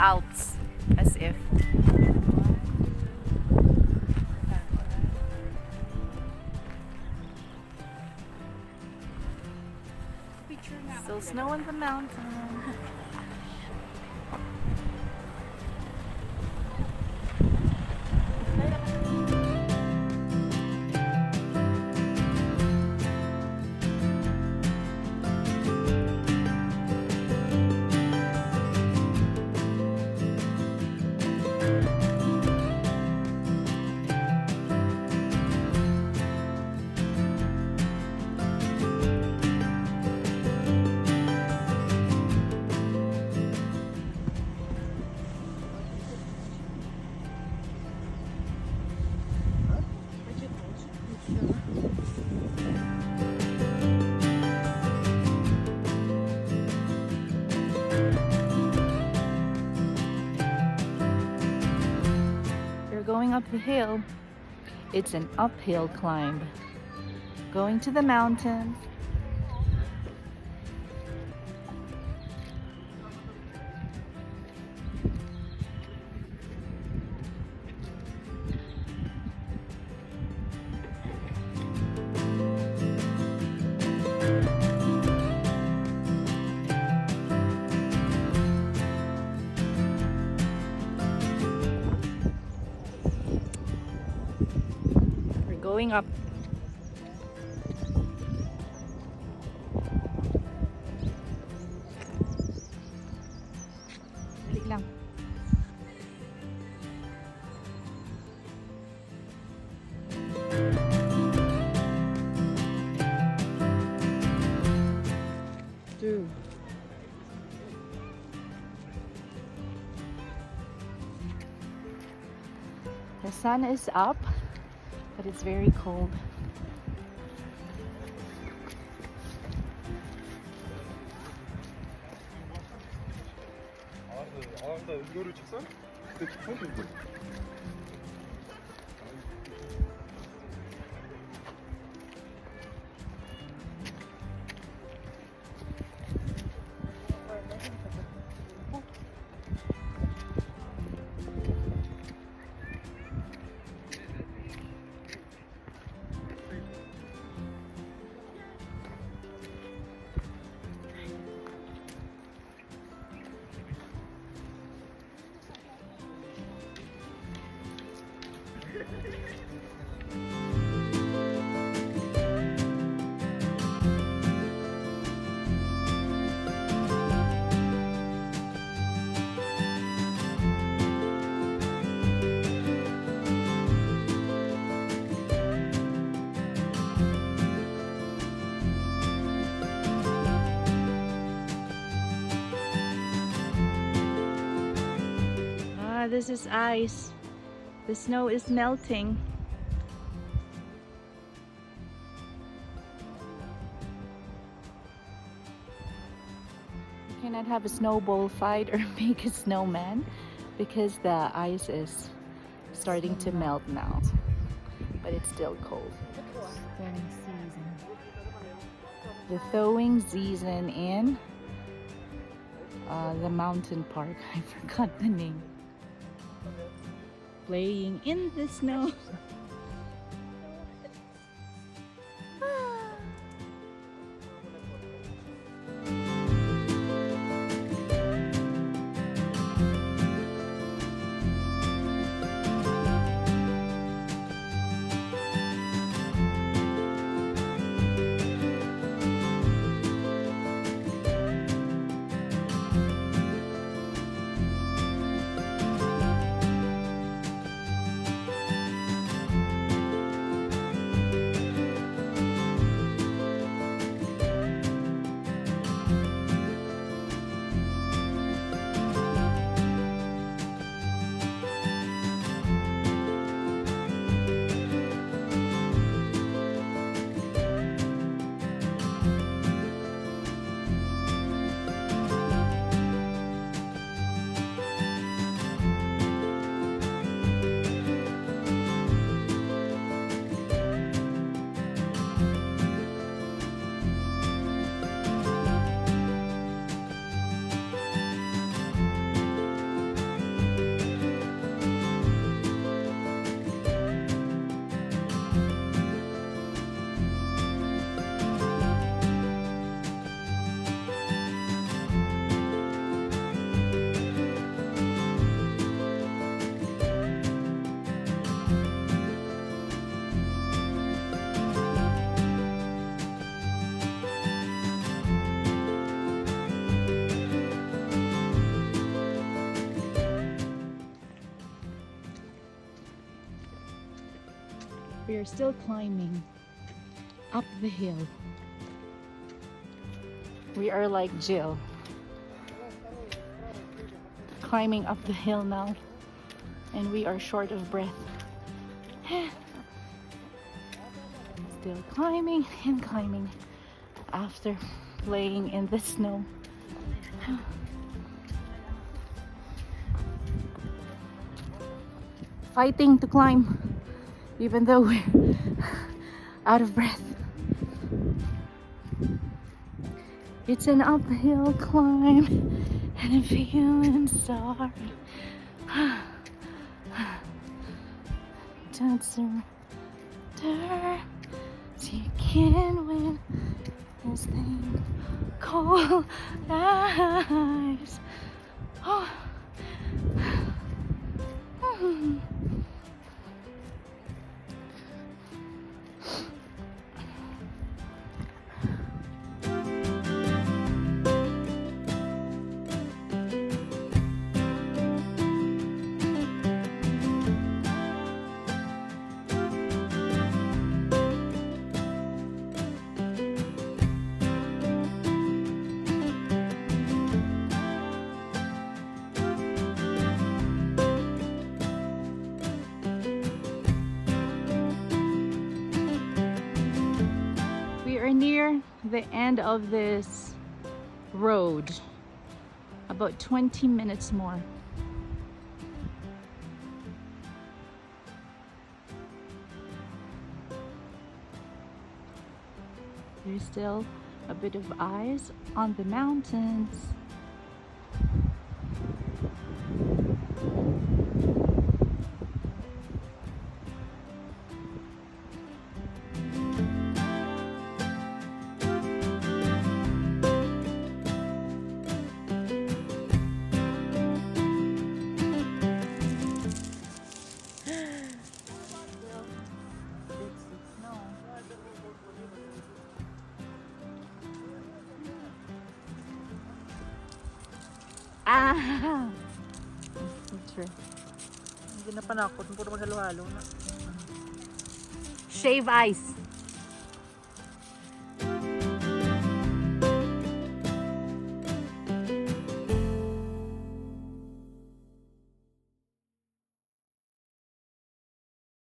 Alps, as if. Still snow on the mountain. Going up the hill, it's an uphill climb. Going to the mountains. Going up. Dali lang. Two. The sun is up, but it's very cold. Ağırda ızgara çıksan, kısa çıksan mıydı? This is ice. The snow is melting. You cannot have a snowball fight or make a snowman because the ice is starting to melt now. But it's still cold. The thawing season in the mountain park. I forgot the name. Playing in the snow. We are still climbing up the hill. We are like Jill, climbing up the hill now, and we are short of breath. Still climbing and climbing after playing in the snow. Fighting to climb, even though we're out of breath. It's an uphill climb, and I'm feeling sorry. Don't surrender, so you can win this thing called lives. Oh. We are near the end of this road. About 20 minutes more. There's still a bit of ice on the mountains. Ah! That's true. Hindi na panakot, puro maghalo-halo na. Shave ice.